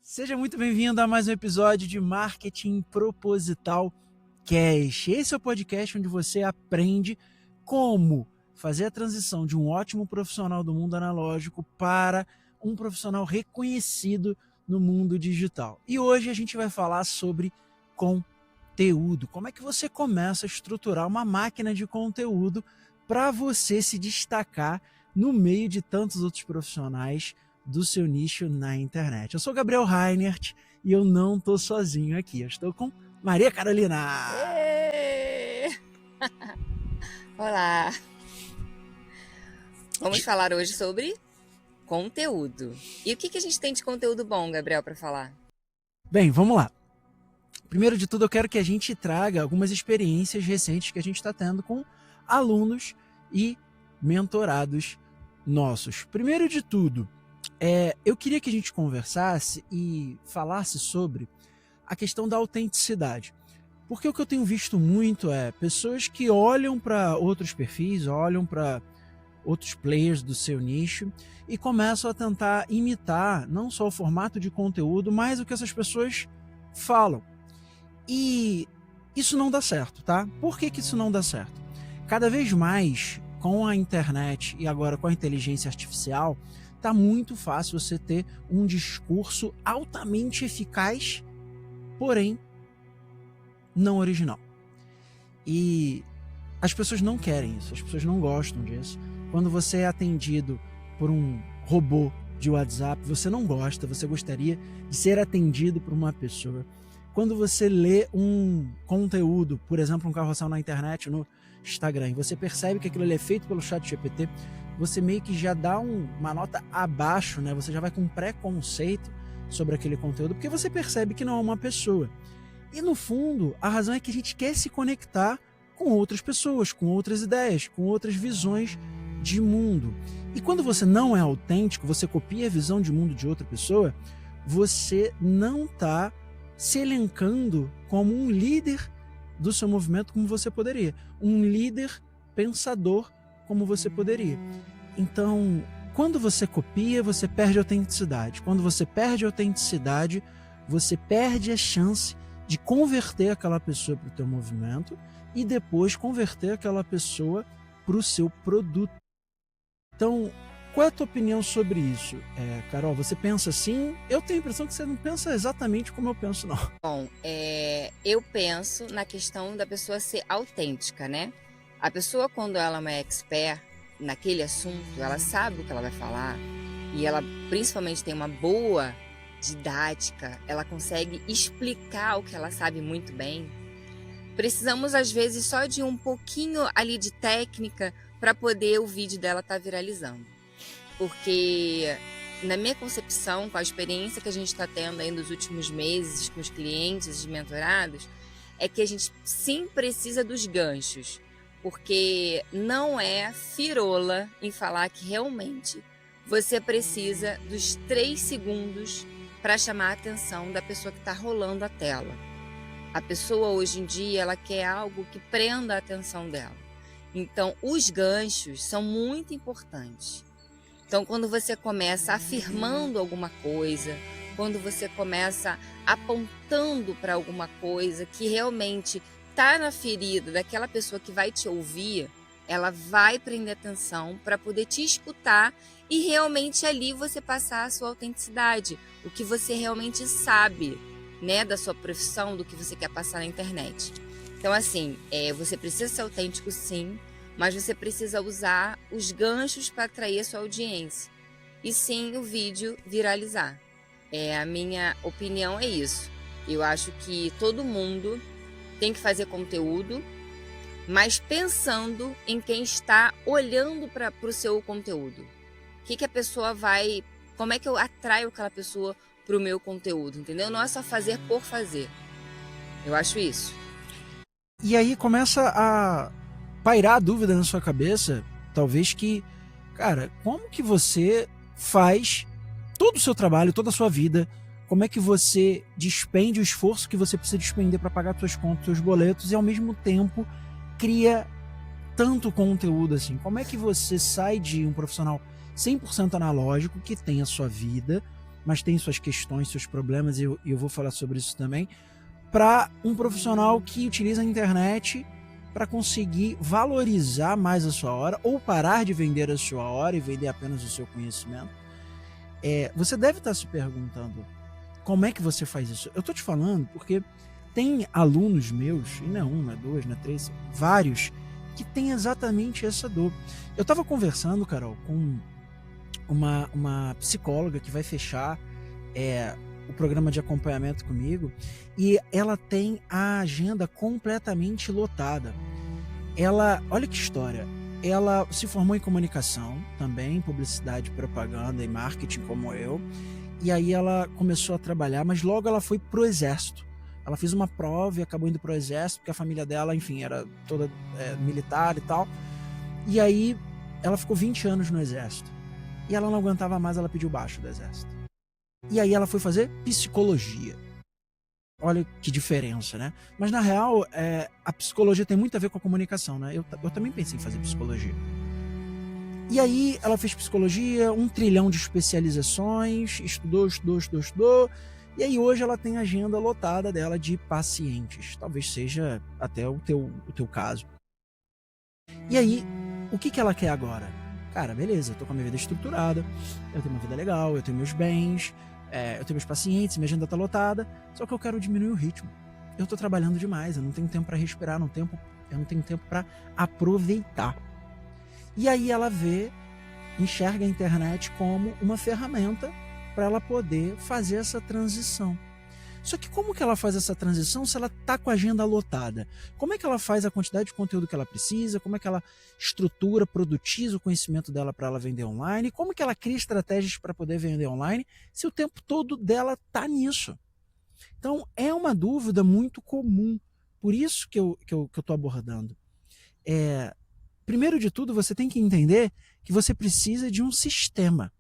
Seja muito bem-vindo a mais um episódio de Marketing Proposital Cast. Esse é o podcast onde você aprende como fazer a transição de um ótimo profissional do mundo analógico para um profissional reconhecido no mundo digital. E hoje a gente vai falar sobre conteúdo. Como é que você começa a estruturar uma máquina de conteúdo para você se destacar no meio de tantos outros profissionais do seu nicho na internet. Eu sou Gabriel Reinert e eu não estou sozinho aqui. Eu estou com Maria Carolina. Olá! Vamos falar hoje sobre conteúdo. E o que a gente tem de conteúdo bom, Gabriel, para falar? Bem, vamos lá. Primeiro de tudo, eu quero que a gente traga algumas experiências recentes que a gente está tendo com alunos e mentorados nossos. Primeiro de tudo, eu queria que a gente conversasse e falasse sobre a questão da autenticidade. Porque o que eu tenho visto muito é pessoas que olham para outros perfis, olham para outros players do seu nicho e começam a tentar imitar não só o formato de conteúdo, mas o que essas pessoas falam. E isso não dá certo, tá? Por que isso não dá certo? Cada vez mais, com a internet e agora com a inteligência artificial, tá muito fácil você ter um discurso altamente eficaz, porém não original. E as pessoas não querem isso, as pessoas não gostam disso. Quando você é atendido por um robô de WhatsApp, você não gosta, você gostaria de ser atendido por uma pessoa. Quando você lê um conteúdo, por exemplo, um carrossel na internet, no Instagram, e você percebe que aquilo ali é feito pelo ChatGPT, você meio que já dá uma nota abaixo, né? Você já vai com um preconceito sobre aquele conteúdo, porque você percebe que não é uma pessoa. E no fundo, a razão é que a gente quer se conectar com outras pessoas, com outras ideias, com outras visões de mundo. E quando você não é autêntico, você copia a visão de mundo de outra pessoa, você não está se elencando como um líder do seu movimento como você poderia. Um líder pensador como você poderia. Então, quando você copia, você perde a autenticidade. Quando você perde a autenticidade, você perde a chance de converter aquela pessoa para o teu movimento e depois converter aquela pessoa para o seu produto. Então, qual é a tua opinião sobre isso, Carol? Você pensa assim? Eu tenho a impressão que você não pensa exatamente como eu penso, não. Bom, eu penso na questão da pessoa ser autêntica, né? A pessoa, quando ela é uma expert naquele assunto, ela sabe o que ela vai falar e ela principalmente tem uma boa didática, ela consegue explicar o que ela sabe muito bem. Precisamos, às vezes, só de um pouquinho ali de técnica para poder o vídeo dela estar viralizando. Porque, na minha concepção, com a experiência que a gente está tendo aí nos últimos meses com os clientes e mentorados, é que a gente sim precisa dos ganchos. Porque não é firola em falar que realmente você precisa dos 3 segundos para chamar a atenção da pessoa que está rolando a tela. A pessoa hoje em dia ela quer algo que prenda a atenção dela. Então, os ganchos são muito importantes. Então, quando você começa afirmando alguma coisa, quando você começa apontando para alguma coisa que realmente está na ferida daquela pessoa que vai te ouvir, ela vai prender atenção para poder te escutar e realmente ali você passar a sua autenticidade, o que você realmente sabe, né, da sua profissão, do que você quer passar na internet. Então, assim, você precisa ser autêntico, sim, mas você precisa usar os ganchos para atrair a sua audiência. E sim, o vídeo viralizar. A minha opinião é isso. Eu acho que todo mundo tem que fazer conteúdo, mas pensando em quem está olhando para o seu conteúdo. O que a pessoa vai... Como é que eu atraio aquela pessoa para o meu conteúdo, entendeu? Não é só fazer por fazer. Eu acho isso. E aí começa a pairar a dúvida na sua cabeça, talvez que, cara, como que você faz todo o seu trabalho, toda a sua vida, como é que você despende o esforço que você precisa despender para pagar suas contas, seus boletos e ao mesmo tempo cria tanto conteúdo assim? Como é que você sai de um profissional 100% analógico que tem a sua vida mas tem suas questões, seus problemas, e eu vou falar sobre isso também, para um profissional que utiliza a internet para conseguir valorizar mais a sua hora ou parar de vender a sua hora e vender apenas o seu conhecimento. Você deve estar se perguntando como é que você faz isso. Eu estou te falando porque tem alunos meus, e não é um, não é dois, não é três, vários, que têm exatamente essa dor. Eu estava conversando, Carol, com uma psicóloga que vai fechar o programa de acompanhamento comigo, e ela tem a agenda completamente lotada. Olha que história, ela se formou em comunicação também, publicidade, propaganda e marketing como eu, e aí ela começou a trabalhar, mas logo ela foi pro exército. Ela fez uma prova e acabou indo pro exército, porque a família dela, enfim, era toda militar e tal, e aí ela ficou 20 anos no exército, e ela não aguentava mais, ela pediu baixo do exército. E aí ela foi fazer psicologia. Olha que diferença, né? Mas na real, a psicologia tem muito a ver com a comunicação, né? Eu também pensei em fazer psicologia. E aí ela fez psicologia, 1 trilhão de especializações, estudou. E aí hoje ela tem a agenda lotada dela de pacientes. Talvez seja até o teu caso. E aí, o que ela quer agora? Cara, beleza, eu tô com a minha vida estruturada, eu tenho uma vida legal, eu tenho meus bens, eu tenho meus pacientes, minha agenda tá lotada, só que eu quero diminuir o ritmo. Eu tô trabalhando demais, eu não tenho tempo para respirar, eu não tenho tempo para aproveitar. E aí ela enxerga a internet como uma ferramenta para ela poder fazer essa transição. Só que como que ela faz essa transição se ela tá com a agenda lotada? Como é que ela faz a quantidade de conteúdo que ela precisa? Como é que ela estrutura, produtiza o conhecimento dela para ela vender online? Como que ela cria estratégias para poder vender online se o tempo todo dela tá nisso? Então é uma dúvida muito comum. Por isso que eu tô abordando. Primeiro de tudo, você tem que entender que você precisa de um sistema.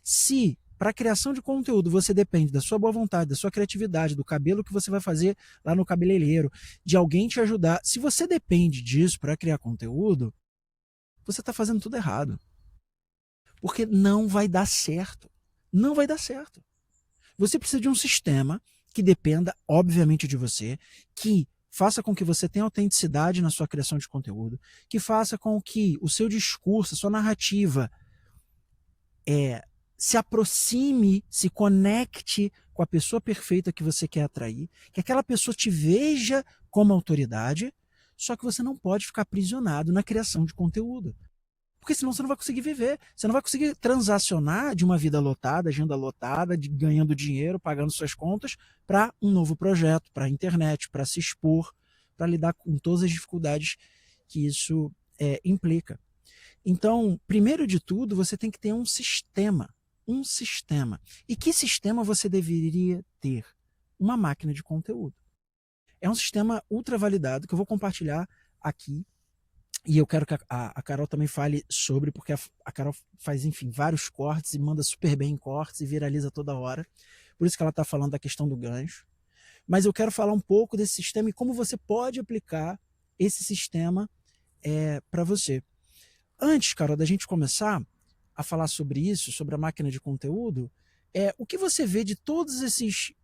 Se para a criação de conteúdo você depende da sua boa vontade, da sua criatividade, do cabelo que você vai fazer lá no cabeleireiro, de alguém te ajudar, se você depende disso para criar conteúdo, você está fazendo tudo errado. Porque não vai dar certo. Não vai dar certo. Você precisa de um sistema que dependa, obviamente, de você, que faça com que você tenha autenticidade na sua criação de conteúdo, que faça com que o seu discurso, a sua narrativa se aproxime, se conecte com a pessoa perfeita que você quer atrair, que aquela pessoa te veja como autoridade, só que você não pode ficar aprisionado na criação de conteúdo. Porque senão você não vai conseguir viver, você não vai conseguir transacionar de uma vida lotada, agenda lotada, ganhando dinheiro, pagando suas contas, para um novo projeto, para a internet, para se expor, para lidar com todas as dificuldades que isso implica. Então, primeiro de tudo, você tem que ter um sistema. Um sistema. E que sistema você deveria ter? Uma máquina de conteúdo. É um sistema ultra validado que eu vou compartilhar aqui. E eu quero que a Carol também fale sobre, porque a Carol faz, enfim, vários cortes e manda super bem em cortes e viraliza toda hora. Por isso que ela está falando da questão do gancho. Mas eu quero falar um pouco desse sistema e como você pode aplicar esse sistema para você. Antes, Carol, da gente começar a falar sobre isso, sobre a máquina de conteúdo, o que você vê de todos esses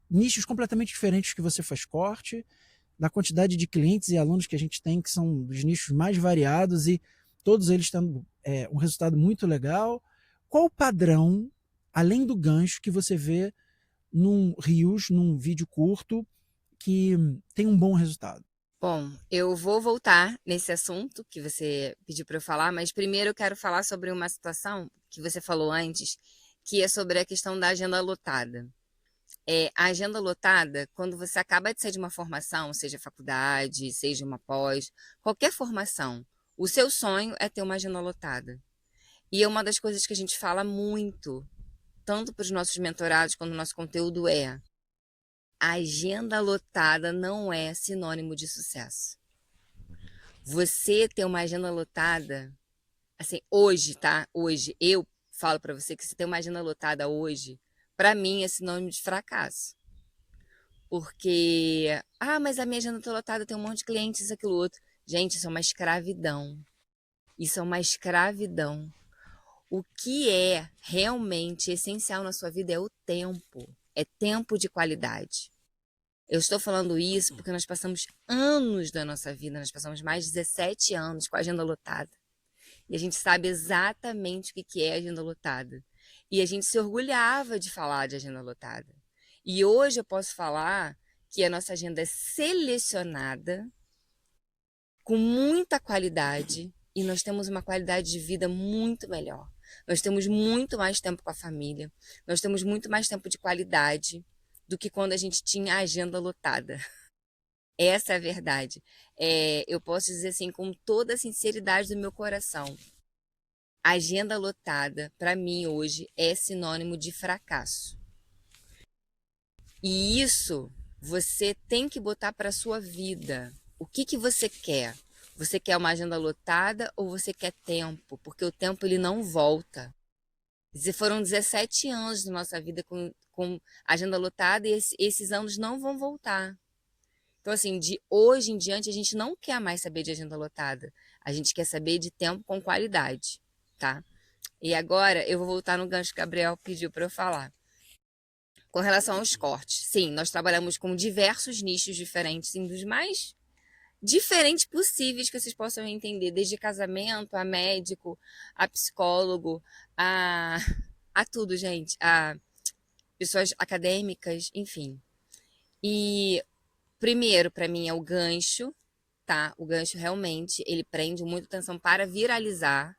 nichos completamente diferentes que você faz corte, da quantidade de clientes e alunos que a gente tem, que são dos nichos mais variados e todos eles tendo um resultado muito legal. Qual o padrão, além do gancho, que você vê num Reels, num vídeo curto, que tem um bom resultado? Bom, eu vou voltar nesse assunto que você pediu para eu falar, mas primeiro eu quero falar sobre uma situação que você falou antes, que é sobre a questão da agenda lotada. A agenda lotada, quando você acaba de sair de uma formação, seja faculdade, seja uma pós, qualquer formação, o seu sonho é ter uma agenda lotada. E é uma das coisas que a gente fala muito, tanto para os nossos mentorados quanto o nosso conteúdo a agenda lotada não é sinônimo de sucesso. Você ter uma agenda lotada, assim, hoje, tá? Hoje, eu falo para você que se tem uma agenda lotada hoje, para mim é sinônimo de fracasso. Porque, mas a minha agenda tá lotada, tem um monte de clientes, isso, aquilo, outro. Gente, isso é uma escravidão. Isso é uma escravidão. O que é realmente essencial na sua vida é o tempo. É tempo de qualidade. Eu estou falando isso porque nós passamos anos da nossa vida, nós passamos mais de 17 anos com a agenda lotada. E a gente sabe exatamente o que é agenda lotada. E a gente se orgulhava de falar de agenda lotada. E hoje eu posso falar que a nossa agenda é selecionada, com muita qualidade, e nós temos uma qualidade de vida muito melhor. Nós temos muito mais tempo com a família, nós temos muito mais tempo de qualidade do que quando a gente tinha a agenda lotada. Essa é a verdade. Eu posso dizer assim, com toda a sinceridade do meu coração, a agenda lotada, para mim hoje, é sinônimo de fracasso. E isso você tem que botar para a sua vida. O que você quer? Você quer uma agenda lotada ou você quer tempo? Porque o tempo ele não volta. Foram 17 anos da nossa vida com agenda lotada e esses anos não vão voltar. Então, assim, de hoje em diante, a gente não quer mais saber de agenda lotada. A gente quer saber de tempo com qualidade, tá? E agora eu vou voltar no gancho que o Gabriel pediu para eu falar. Com relação aos cortes, sim, nós trabalhamos com diversos nichos diferentes, sim, dos mais diferentes possíveis que vocês possam entender, desde casamento, a médico, a psicólogo, a tudo, gente, a pessoas acadêmicas, enfim. E primeiro, para mim, é o gancho, tá? O gancho realmente, ele prende muita atenção para viralizar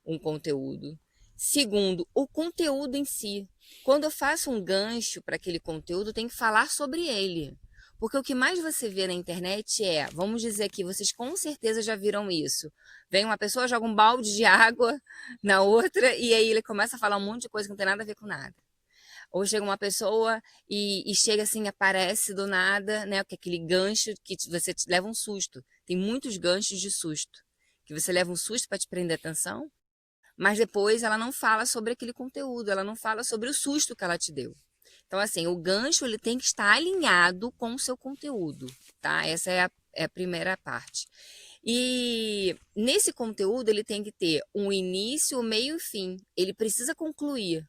um conteúdo. Segundo, o conteúdo em si. Quando eu faço um gancho para aquele conteúdo, eu tenho que falar sobre ele. Porque o que mais você vê na internet vamos dizer aqui, vocês com certeza já viram isso. Vem uma pessoa, joga um balde de água na outra, e aí ele começa a falar um monte de coisa que não tem nada a ver com nada. Ou chega uma pessoa e chega assim, aparece do nada, né? Que é aquele gancho que você leva um susto. Tem muitos ganchos de susto. Que você leva um susto para te prender atenção, mas depois ela não fala sobre aquele conteúdo, ela não fala sobre o susto que ela te deu. Então, assim, o gancho ele tem que estar alinhado com o seu conteúdo, tá? Essa é a primeira parte. E nesse conteúdo ele tem que ter um início, meio e fim. Ele precisa concluir.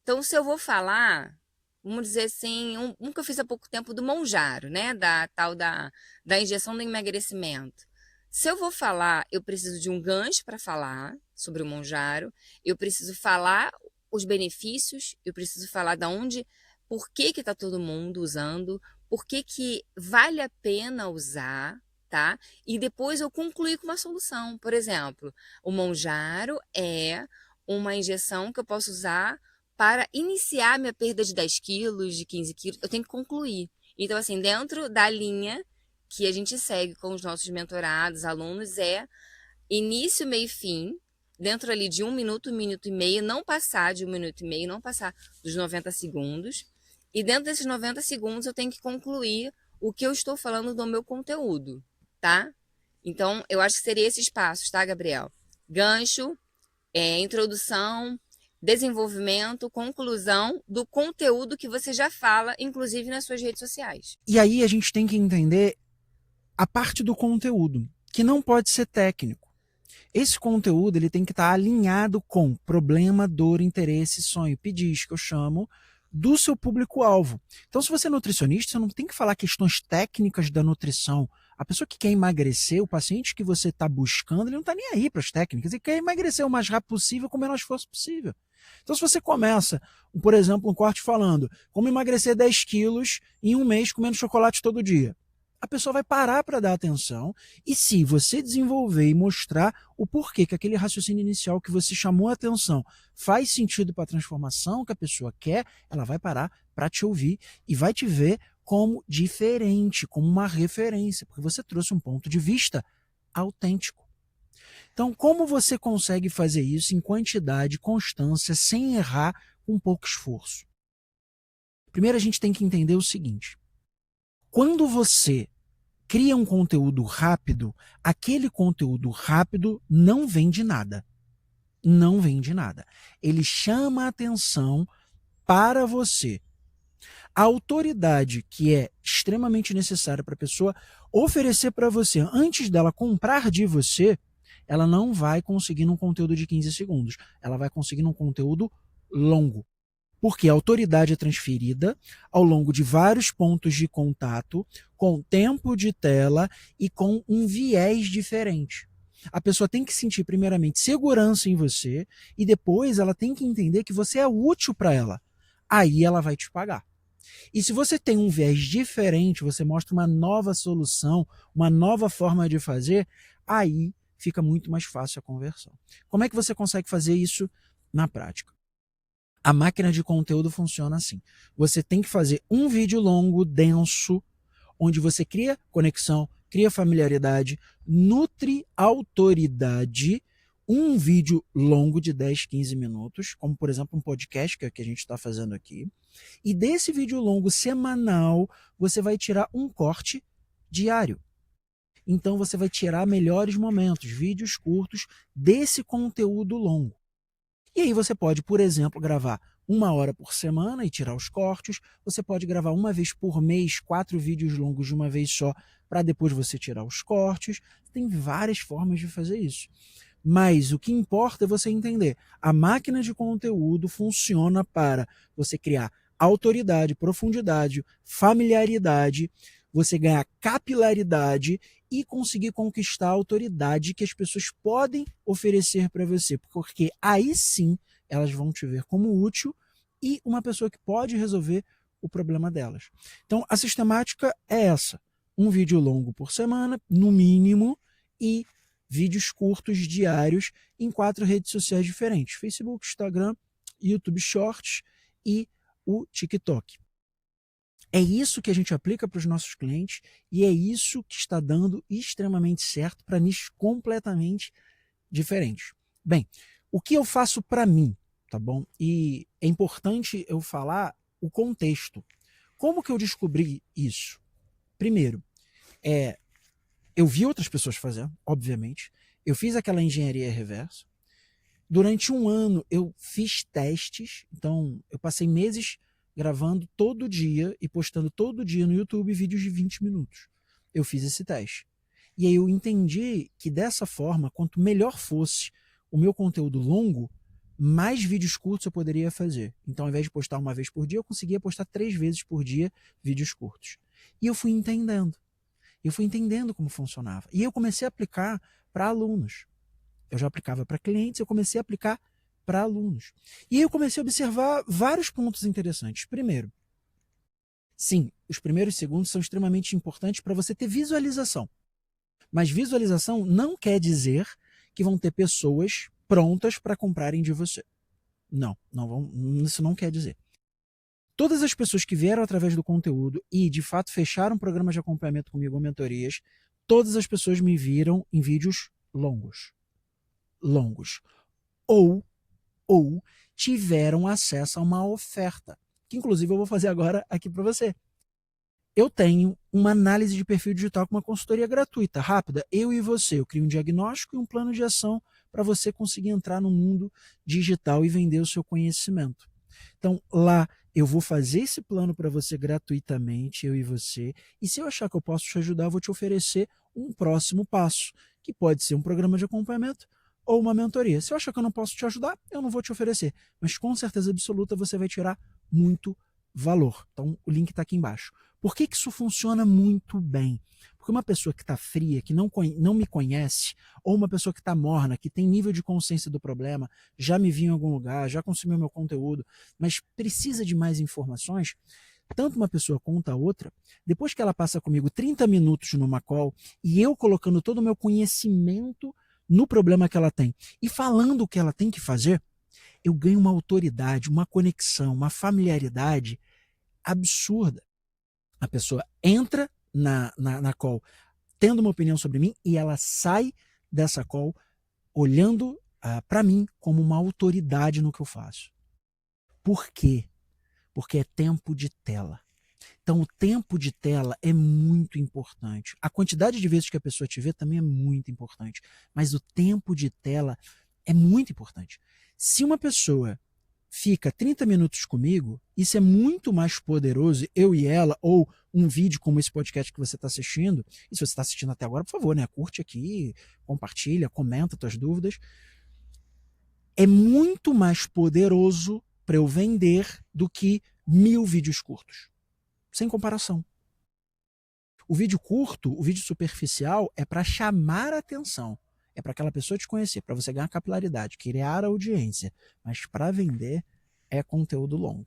Então, se eu vou falar, vamos dizer assim, um que eu fiz há pouco tempo do Monjaro, né? Da tal da injeção do emagrecimento. Se eu vou falar, eu preciso de um gancho para falar sobre o Monjaro, eu preciso falar os benefícios, eu preciso falar da onde, por que que tá todo mundo usando, por que que vale a pena usar, tá? E depois eu concluir com uma solução. Por exemplo, o Monjaro é uma injeção que eu posso usar para iniciar minha perda de 10 quilos, de 15 quilos, eu tenho que concluir. Então, assim, dentro da linha que a gente segue com os nossos mentorados, alunos, é início, meio e fim, dentro ali de 1 minuto, 1 minuto e meio, não passar de 1 minuto e meio, não passar dos 90 segundos. E dentro desses 90 segundos eu tenho que concluir o que eu estou falando do meu conteúdo, tá? Então, eu acho que seria esses passos, tá, Gabriel? Gancho, introdução, desenvolvimento, conclusão do conteúdo que você já fala, inclusive nas suas redes sociais. E aí a gente tem que entender a parte do conteúdo, que não pode ser técnico. Esse conteúdo ele tem que estar alinhado com problema, dor, interesse, sonho, pedis, que eu chamo, do seu público-alvo. Então, se você é nutricionista, você não tem que falar questões técnicas da nutrição. A pessoa que quer emagrecer, o paciente que você está buscando, ele não está nem aí para as técnicas. Ele quer emagrecer o mais rápido possível, com o menor esforço possível. Então, se você começa, por exemplo, um corte falando como emagrecer 10 quilos em um mês comendo chocolate todo dia, a pessoa vai parar para dar atenção, e se você desenvolver e mostrar o porquê que aquele raciocínio inicial que você chamou a atenção faz sentido para a transformação que a pessoa quer, ela vai parar para te ouvir e vai te ver como diferente, como uma referência, porque você trouxe um ponto de vista autêntico. Então, como você consegue fazer isso em quantidade, constância, sem errar, com pouco esforço? Primeiro, a gente tem que entender o seguinte: quando você cria um conteúdo rápido, aquele conteúdo rápido não vende nada. Não vende nada. Ele chama a atenção para você. A autoridade que é extremamente necessária para a pessoa oferecer para você antes dela comprar de você ela não vai conseguir num conteúdo de 15 segundos. Ela vai conseguir num conteúdo longo. Porque a autoridade é transferida ao longo de vários pontos de contato, com tempo de tela e com um viés diferente. A pessoa tem que sentir, primeiramente, segurança em você e depois ela tem que entender que você é útil para ela. Aí ela vai te pagar. E se você tem um viés diferente, você mostra uma nova solução, uma nova forma de fazer, aí fica muito mais fácil a conversão. Como é que você consegue fazer isso na prática? A máquina de conteúdo funciona assim. Você tem que fazer um vídeo longo, denso, onde você cria conexão, cria familiaridade, nutre autoridade, um vídeo longo de 10, 15 minutos, como por exemplo um podcast, que é o que a gente está fazendo aqui. E desse vídeo longo semanal, você vai tirar um corte diário. Então você vai tirar melhores momentos, vídeos curtos desse conteúdo longo. E aí você pode, por exemplo, gravar 1 hora por semana e tirar os cortes. Você pode gravar uma vez por mês, 4 vídeos longos de uma vez só, para depois você tirar os cortes. Tem várias formas de fazer isso. Mas o que importa é você entender. A máquina de conteúdo funciona para você criar autoridade, profundidade, familiaridade, você ganhar capilaridade e conseguir conquistar a autoridade que as pessoas podem oferecer para você, porque aí sim elas vão te ver como útil e uma pessoa que pode resolver o problema delas. Então a sistemática é essa: um vídeo longo por semana, no mínimo, e vídeos curtos diários em 4 redes sociais diferentes: Facebook, Instagram, YouTube Shorts e o TikTok. É isso que a gente aplica para os nossos clientes e é isso que está dando extremamente certo para nichos completamente diferentes. Bem, o que eu faço para mim, tá bom? E é importante eu falar o contexto. Como que eu descobri isso? Primeiro, eu vi outras pessoas fazendo, obviamente. Eu fiz aquela engenharia reversa. Durante um ano eu fiz testes, então eu passei meses gravando todo dia e postando todo dia no YouTube vídeos de 20 minutos. Eu fiz esse teste. E aí eu entendi que dessa forma, quanto melhor fosse o meu conteúdo longo, mais vídeos curtos eu poderia fazer. Então, ao invés de postar uma vez por dia, eu conseguia postar 3 vezes por dia vídeos curtos. E eu fui entendendo. Eu fui entendendo como funcionava. E eu comecei a aplicar para alunos. Eu já aplicava para clientes, eu comecei a aplicar para alunos. E aí eu comecei a observar vários pontos interessantes. Primeiro, sim, os primeiros segundos são extremamente importantes para você ter visualização. Mas visualização não quer dizer que vão ter pessoas prontas para comprarem de você. Não, isso não quer dizer. Todas as pessoas que vieram através do conteúdo e de fato fecharam programas de acompanhamento comigo ou mentorias, todas as pessoas me viram em vídeos longos. Ou tiveram acesso a uma oferta, que inclusive eu vou fazer agora aqui para você. Eu tenho uma análise de perfil digital com uma consultoria gratuita, rápida, eu e você. Eu crio um diagnóstico e um plano de ação para você conseguir entrar no mundo digital e vender o seu conhecimento. Então lá eu vou fazer esse plano para você gratuitamente, eu e você, e se eu achar que eu posso te ajudar, eu vou te oferecer um próximo passo, que pode ser um programa de acompanhamento ou uma mentoria. Se eu achar que eu não posso te ajudar, eu não vou te oferecer, mas com certeza absoluta você vai tirar muito valor. Então o link está aqui embaixo. Por que isso funciona muito bem? Porque uma pessoa que está fria, que não me conhece, ou uma pessoa que está morna, que tem nível de consciência do problema, já me viu em algum lugar, já consumiu meu conteúdo, mas precisa de mais informações, tanto uma pessoa quanto a outra, depois que ela passa comigo 30 minutos numa call, e eu colocando todo o meu conhecimento no problema que ela tem, e falando o que ela tem que fazer, eu ganho uma autoridade, uma conexão, uma familiaridade absurda. A pessoa entra na call tendo uma opinião sobre mim e ela sai dessa call olhando para mim como uma autoridade no que eu faço. Por quê? Porque é tempo de tela. Então o tempo de tela é muito importante. A quantidade de vezes que a pessoa te vê também é muito importante. Mas o tempo de tela é muito importante. Se uma pessoa fica 30 minutos comigo, isso é muito mais poderoso, eu e ela, ou um vídeo como esse podcast que você está assistindo, e se você está assistindo até agora, por favor, né, curte aqui, compartilha, comenta tuas dúvidas. É muito mais poderoso para eu vender do que 1000 vídeos curtos. Sem comparação. O vídeo curto, o vídeo superficial, é para chamar a atenção. É para aquela pessoa te conhecer, para você ganhar capilaridade, criar audiência. Mas para vender é conteúdo longo.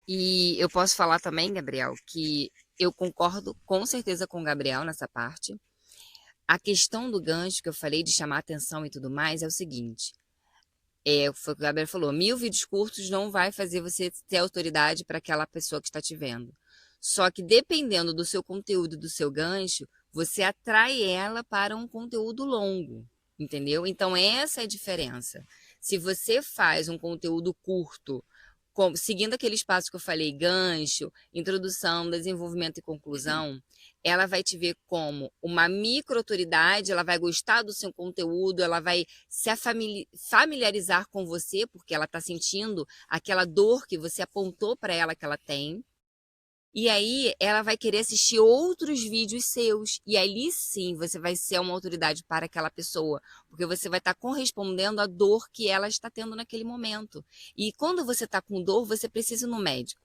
E eu posso falar também, Gabriel, que eu concordo com certeza com o Gabriel nessa parte. A questão do gancho que eu falei de chamar atenção e tudo mais é o seguinte. Foi o que o Gabriel falou, 1000 vídeos curtos não vai fazer você ter autoridade para aquela pessoa que está te vendo. Só que dependendo do seu conteúdo, do seu gancho, você atrai ela para um conteúdo longo, entendeu? Então essa é a diferença. Se você faz um conteúdo curto, seguindo aquele espaço que eu falei, gancho, introdução, desenvolvimento e conclusão, ela vai te ver como uma micro-autoridade, ela vai gostar do seu conteúdo, ela vai se familiarizar com você, porque ela está sentindo aquela dor que você apontou para ela que ela tem. E aí ela vai querer assistir outros vídeos seus. E ali sim você vai ser uma autoridade para aquela pessoa. Porque você vai estar correspondendo à dor que ela está tendo naquele momento. E quando você está com dor, você precisa ir no médico.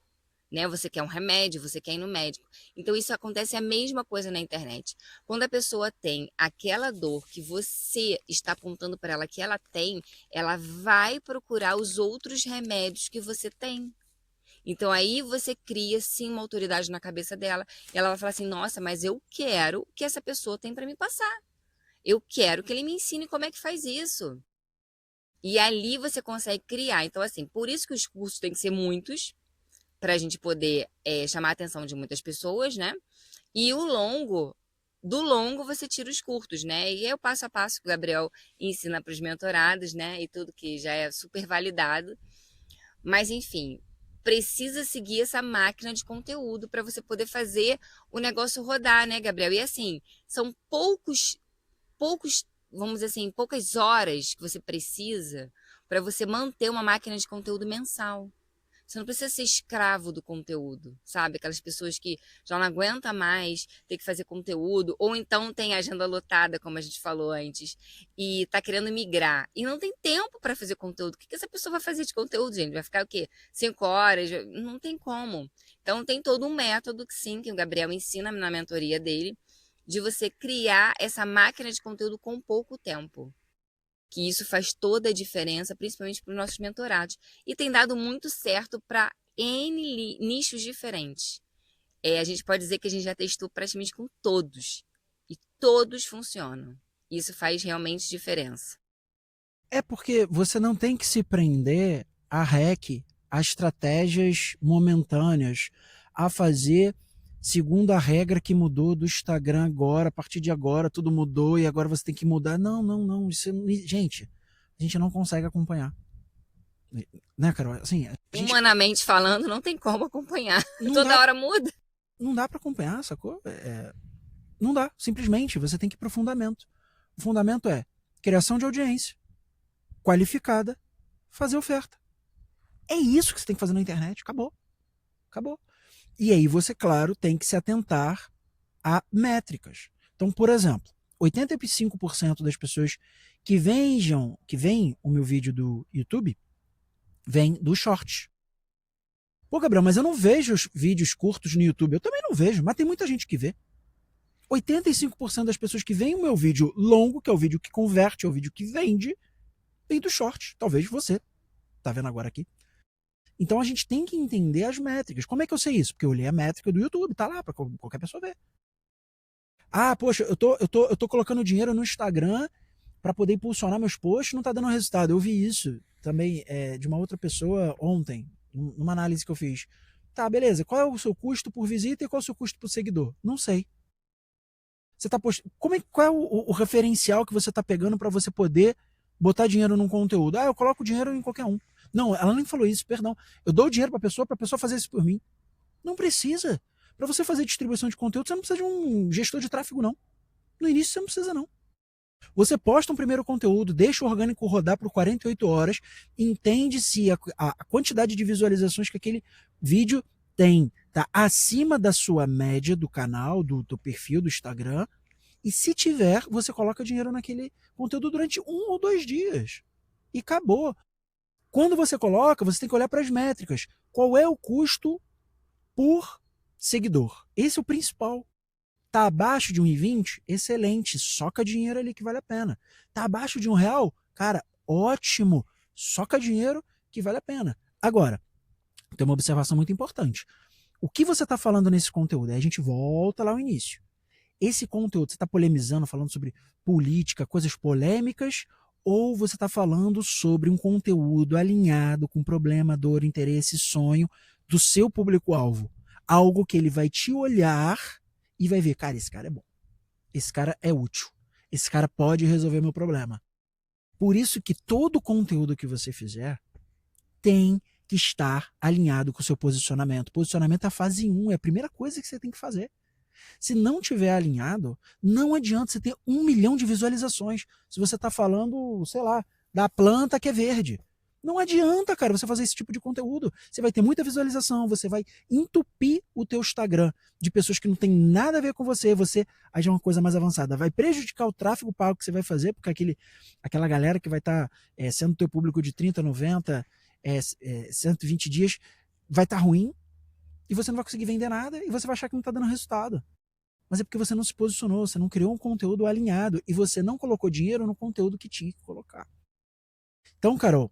Né? Você quer um remédio, você quer ir no médico. Então isso acontece a mesma coisa na internet. Quando a pessoa tem aquela dor que você está apontando para ela que ela tem, ela vai procurar os outros remédios que você tem. Então aí você cria sim uma autoridade na cabeça dela, e ela vai falar assim: "Nossa, mas eu quero o que essa pessoa tem para me passar. Eu quero que ele me ensine como é que faz isso". E ali você consegue criar. Então assim, por isso que os cursos têm que ser muitos, para a gente poder chamar a atenção de muitas pessoas, né? E do longo você tira os curtos, né? E é o passo a passo que o Gabriel ensina para os mentorados, né? E tudo que já é super validado. Mas enfim, precisa seguir essa máquina de conteúdo para você poder fazer o negócio rodar, né, Gabriel? E assim, são poucos, vamos dizer assim, poucas horas que você precisa para você manter uma máquina de conteúdo mensal. Você não precisa ser escravo do conteúdo, sabe? Aquelas pessoas que já não aguentam mais ter que fazer conteúdo, ou então tem a agenda lotada, como a gente falou antes, e está querendo migrar, e não tem tempo para fazer conteúdo. O que essa pessoa vai fazer de conteúdo, gente? Vai ficar o quê? 5 horas? Não tem como. Então tem todo um método que sim, que o Gabriel ensina na mentoria dele, de você criar essa máquina de conteúdo com pouco tempo. Que isso faz toda a diferença, principalmente para os nossos mentorados. E tem dado muito certo para N nichos diferentes. A gente pode dizer que a gente já testou praticamente com todos. E todos funcionam. Isso faz realmente diferença. É porque você não tem que se prender a hack, a estratégias momentâneas, a fazer segundo a regra que mudou do Instagram agora, a partir de agora tudo mudou e agora você tem que mudar. Não, não, não. Isso, gente, a gente não consegue acompanhar. Né, Carol? Assim, Humanamente falando, não tem como acompanhar. não Toda dá, hora muda. não dá para acompanhar, sacou? Não dá, simplesmente. Você tem que ir pro fundamento. O fundamento é criação de audiência, qualificada, fazer oferta. É isso que você tem que fazer na internet. Acabou. Acabou. E aí você, claro, tem que se atentar a métricas. Então, por exemplo, 85% das pessoas que veem o meu vídeo do YouTube, vem do short. Pô, Gabriel, mas eu não vejo os vídeos curtos no YouTube. Eu também não vejo, mas tem muita gente que vê. 85% das pessoas que veem o meu vídeo longo, que é o vídeo que converte, é o vídeo que vende, vem do short. Talvez você. Tá vendo agora aqui? Então a gente tem que entender as métricas. Como é que eu sei isso? Porque eu olhei a métrica do YouTube, tá lá para qualquer pessoa ver. Ah, poxa, eu tô colocando dinheiro no Instagram para poder impulsionar meus posts, não tá dando resultado. Eu vi isso também de uma outra pessoa ontem, numa análise que eu fiz. Tá, beleza. Qual é o seu custo por visita e qual é o seu custo por seguidor? Não sei. Você tá qual é o referencial que você tá pegando para você poder botar dinheiro num conteúdo? Ah, eu coloco dinheiro em qualquer um. Não, ela nem falou isso, perdão. Eu dou dinheiro para a pessoa fazer isso por mim. Não precisa. Para você fazer distribuição de conteúdo, você não precisa de um gestor de tráfego, não. No início você não precisa, não. Você posta um primeiro conteúdo, deixa o orgânico rodar por 48 horas, entende se a quantidade de visualizações que aquele vídeo tem tá acima da sua média do canal, do perfil do Instagram, e se tiver, você coloca dinheiro naquele conteúdo durante 1 ou 2 dias. E acabou. Quando você coloca, você tem que olhar para as métricas. Qual é o custo por seguidor? Esse é o principal. Tá abaixo de 1,20? Excelente, soca dinheiro ali que vale a pena. Tá abaixo de R$ 1? Cara, ótimo, soca dinheiro que vale a pena. Agora, tem uma observação muito importante. O que você está falando nesse conteúdo? Aí a gente volta lá ao início. Esse conteúdo, você está polemizando, falando sobre política, coisas polêmicas, ou você está falando sobre um conteúdo alinhado com problema, dor, interesse, sonho do seu público-alvo? Algo que ele vai te olhar e vai ver, cara, esse cara é bom. Esse cara é útil. Esse cara pode resolver meu problema. Por isso que todo conteúdo que você fizer tem que estar alinhado com o seu posicionamento. Posicionamento é a fase 1, é a primeira coisa que você tem que fazer. Se não tiver alinhado, não adianta você ter 1 milhão de visualizações. Se você está falando, sei lá, da planta que é verde. Não adianta, cara, você fazer esse tipo de conteúdo. Você vai ter muita visualização, você vai entupir o teu Instagram de pessoas que não tem nada a ver com você. Você, aí já é uma coisa mais avançada, vai prejudicar o tráfego pago que você vai fazer, porque aquela galera que vai estar sendo teu público de 30, 90, 120 dias, vai estar ruim e você não vai conseguir vender nada e você vai achar que não está dando resultado. Mas é porque você não se posicionou, você não criou um conteúdo alinhado e você não colocou dinheiro no conteúdo que tinha que colocar. Então, Carol,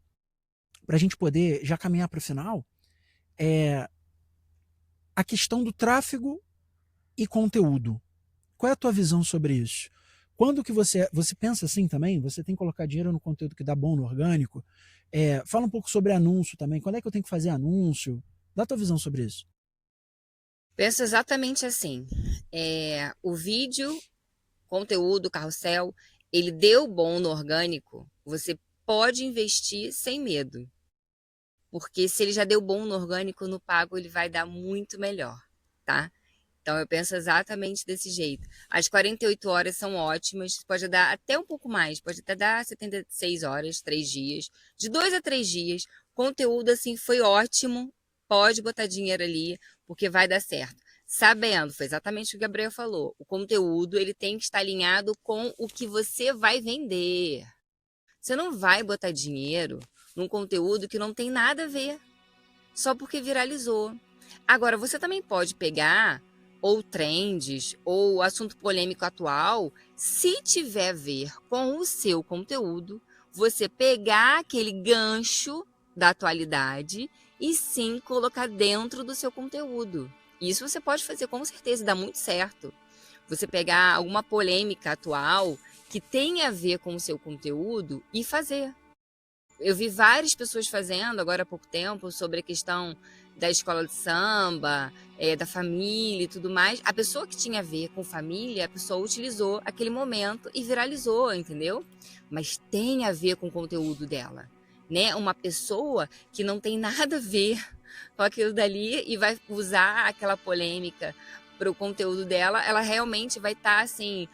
para a gente poder já caminhar para o final, a questão do tráfego e conteúdo. Qual é a tua visão sobre isso? Quando que você pensa assim também? Você tem que colocar dinheiro no conteúdo que dá bom no orgânico? Fala um pouco sobre anúncio também. Quando é que eu tenho que fazer anúncio? Dá a tua visão sobre isso. Penso exatamente assim. O vídeo, conteúdo, carrossel, ele deu bom no orgânico, você pode investir sem medo. Porque se ele já deu bom no orgânico, no pago ele vai dar muito melhor, tá? Então eu penso exatamente desse jeito. As 48 horas são ótimas, pode dar até um pouco mais, pode até dar 76 horas, 3 dias, de 2 a 3 dias. Conteúdo assim foi ótimo, pode botar dinheiro ali, porque vai dar certo. Sabendo, foi exatamente o que o Gabriel falou, o conteúdo ele tem que estar alinhado com o que você vai vender. Você não vai botar dinheiro num conteúdo que não tem nada a ver, só porque viralizou. Agora, você também pode pegar ou trends ou assunto polêmico atual, se tiver a ver com o seu conteúdo, você pegar aquele gancho da atualidade e sim colocar dentro do seu conteúdo. Isso você pode fazer com certeza e dá muito certo. Você pegar alguma polêmica atual que tenha a ver com o seu conteúdo e fazer. Eu vi várias pessoas fazendo agora há pouco tempo sobre a questão da escola de samba, da família e tudo mais. A pessoa que tinha a ver com família, a pessoa utilizou aquele momento e viralizou, entendeu? Mas tem a ver com o conteúdo dela, né? Uma pessoa que não tem nada a ver com aquilo dali e vai usar aquela polêmica para o conteúdo dela, ela realmente vai estar assim...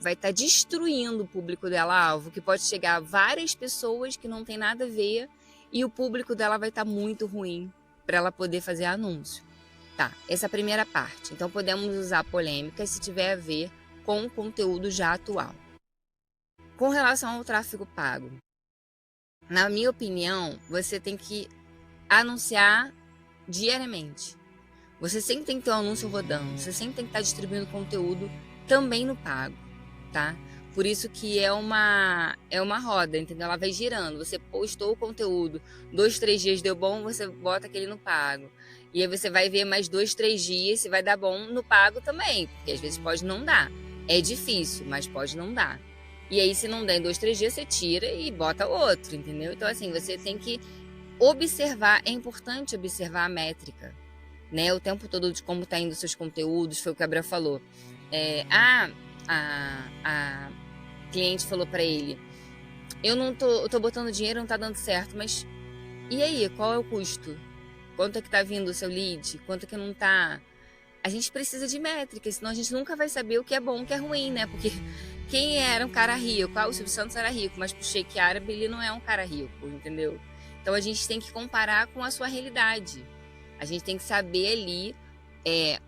vai estar destruindo o público dela alvo, que pode chegar a várias pessoas que não tem nada a ver e o público dela vai estar muito ruim para ela poder fazer anúncio. Tá, essa é a primeira parte. Então podemos usar polêmicas se tiver a ver com o conteúdo já atual. Com relação ao tráfego pago, na minha opinião, você tem que anunciar diariamente. Você sempre tem que ter um anúncio rodando, você sempre tem que estar distribuindo conteúdo também no pago. Tá? Por isso que é uma roda, entendeu? Ela vai girando. Você postou o conteúdo, 2, 3 dias deu bom, você bota aquele no pago. E aí você vai ver mais 2, 3 dias se vai dar bom no pago também, porque às vezes pode não dar. É difícil, mas pode não dar. E aí se não der em 2, 3 dias, você tira e bota outro, entendeu? Então assim, você tem que observar, é importante observar a métrica, né? O tempo todo de como tá indo os seus conteúdos, foi o que o Gabriel falou. A cliente falou para ele, eu tô botando dinheiro, não tá dando certo, mas e aí, qual é o custo? Quanto é que tá vindo o seu lead? Quanto é que não tá? a gente precisa de métricas, senão a gente nunca vai saber o que é bom e o que é ruim, né? Porque quem era um cara rico? O Silvio Santos era rico, mas pro Sheik árabe ele não é um cara rico, entendeu? Então a gente tem que comparar com a sua realidade. A gente tem que saber ali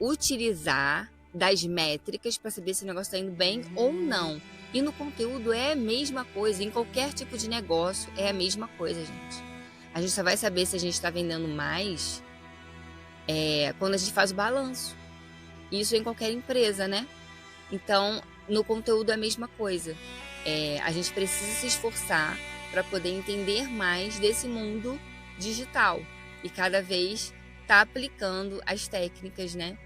utilizar das métricas para saber se o negócio está indo bem ou não. E no conteúdo é a mesma coisa, em qualquer tipo de negócio é a mesma coisa, gente. A gente só vai saber se a gente está vendendo mais quando a gente faz o balanço. Isso em qualquer empresa, né? Então, no conteúdo é a mesma coisa. A gente precisa se esforçar para poder entender mais desse mundo digital e cada vez tá aplicando as técnicas, né?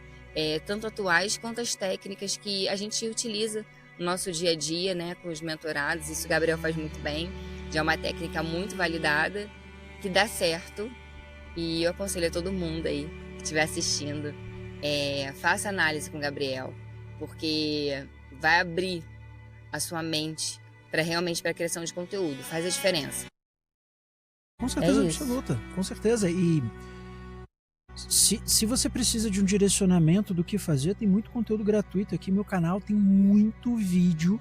Tanto atuais quanto as técnicas que a gente utiliza no nosso dia a dia, né? Com os mentorados. Isso o Gabriel faz muito bem. Já é uma técnica muito validada, que dá certo. E eu aconselho a todo mundo aí que estiver assistindo, faça análise com o Gabriel, porque vai abrir a sua mente para realmente para a criação de conteúdo. Faz a diferença. Com certeza absoluta, com certeza. E se você precisa de um direcionamento do que fazer, tem muito conteúdo gratuito aqui. Meu canal tem muito vídeo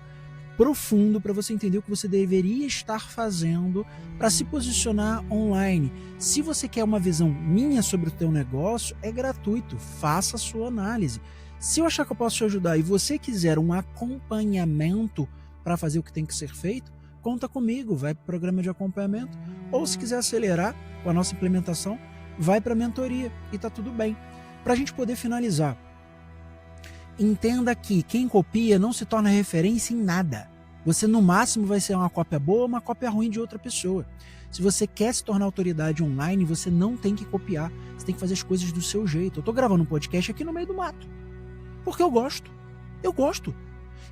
profundo para você entender o que você deveria estar fazendo para se posicionar online. Se você quer uma visão minha sobre o teu negócio, é gratuito, faça a sua análise. Se eu achar que eu posso te ajudar e você quiser um acompanhamento para fazer o que tem que ser feito, conta comigo, vai para o programa de acompanhamento, ou se quiser acelerar com a nossa implementação, vai para a mentoria e tá tudo bem. Para a gente poder finalizar, entenda que quem copia não se torna referência em nada. Você no máximo vai ser uma cópia boa ou uma cópia ruim de outra pessoa. Se você quer se tornar autoridade online, você não tem que copiar. Você tem que fazer as coisas do seu jeito. Eu tô gravando um podcast aqui no meio do mato. Porque eu gosto. Eu gosto.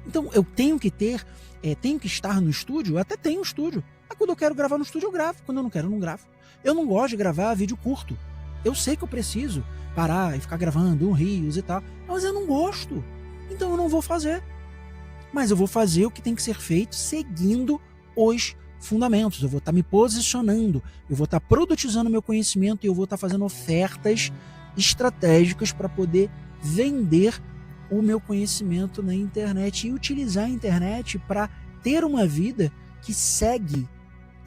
Então eu tenho que tenho que estar no estúdio, eu até tenho um estúdio. Mas quando eu quero gravar no estúdio, eu gravo. Quando eu não quero, eu não gravo. Eu não gosto de gravar vídeo curto. Eu sei que eu preciso parar e ficar gravando rios e tal, mas eu não gosto. Então eu não vou fazer. Mas eu vou fazer o que tem que ser feito seguindo os fundamentos. Eu vou estar me posicionando, eu vou estar produtizando meu conhecimento e eu vou estar fazendo ofertas estratégicas para poder vender o meu conhecimento na internet e utilizar a internet para ter uma vida que segue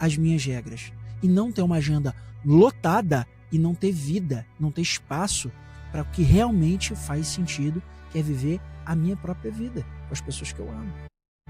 as minhas regras e não ter uma agenda lotada e não ter vida, não ter espaço para o que realmente faz sentido, que é viver a minha própria vida com as pessoas que eu amo.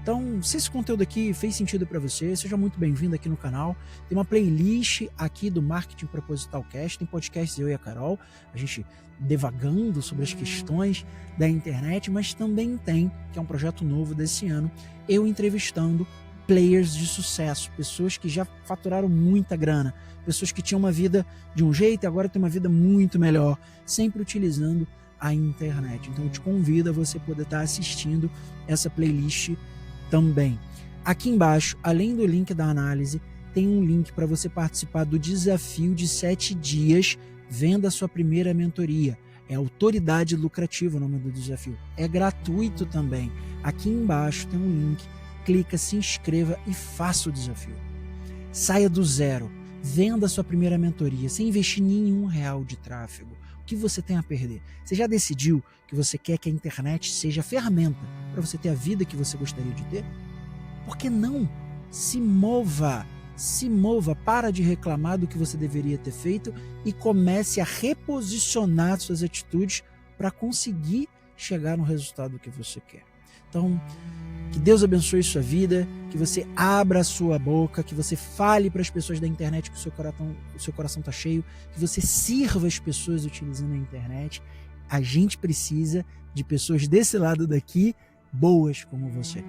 Então, se esse conteúdo aqui fez sentido para você, seja muito bem-vindo aqui no canal. Tem uma playlist aqui do Marketing Proposital Cast, tem podcasts eu e a Carol, a gente devagando sobre as questões da internet, mas também tem, que é um projeto novo desse ano, eu entrevistando players de sucesso, pessoas que já faturaram muita grana, pessoas que tinham uma vida de um jeito e agora têm uma vida muito melhor, sempre utilizando a internet. Então eu te convido a você poder estar assistindo essa playlist também. Aqui embaixo, além do link da análise, tem um link para você participar do desafio de 7 dias, venda a sua primeira mentoria. É Autoridade Lucrativa o nome do desafio. É gratuito também. Aqui embaixo tem um link, clica, se inscreva e faça o desafio. Saia do zero, venda a sua primeira mentoria, sem investir nenhum real de tráfego. O que você tem a perder? Você já decidiu que você quer que a internet seja a ferramenta para você ter a vida que você gostaria de ter? Por que não? Se mova, para de reclamar do que você deveria ter feito e comece a reposicionar suas atitudes para conseguir chegar no resultado que você quer. Então, que Deus abençoe sua vida, que você abra a sua boca, que você fale para as pessoas da internet que o seu coração está cheio, que você sirva as pessoas utilizando a internet. A gente precisa de pessoas desse lado daqui, boas como você.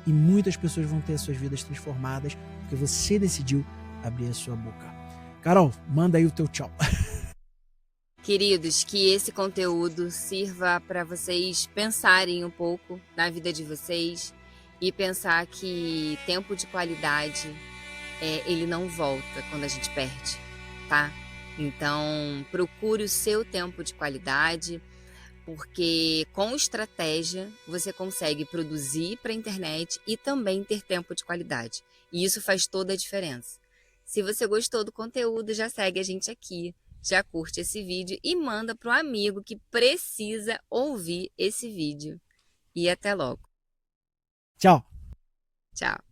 E muitas pessoas vão ter as suas vidas transformadas porque você decidiu abrir a sua boca. Carol, manda aí o teu tchau. Queridos, que esse conteúdo sirva para vocês pensarem um pouco na vida de vocês e pensar que tempo de qualidade, ele não volta quando a gente perde, tá? Então, procure o seu tempo de qualidade, porque com estratégia você consegue produzir para a internet e também ter tempo de qualidade. E isso faz toda a diferença. Se você gostou do conteúdo, já segue a gente aqui. já curte esse vídeo e manda para o amigo que precisa ouvir esse vídeo. E até logo. Tchau. Tchau.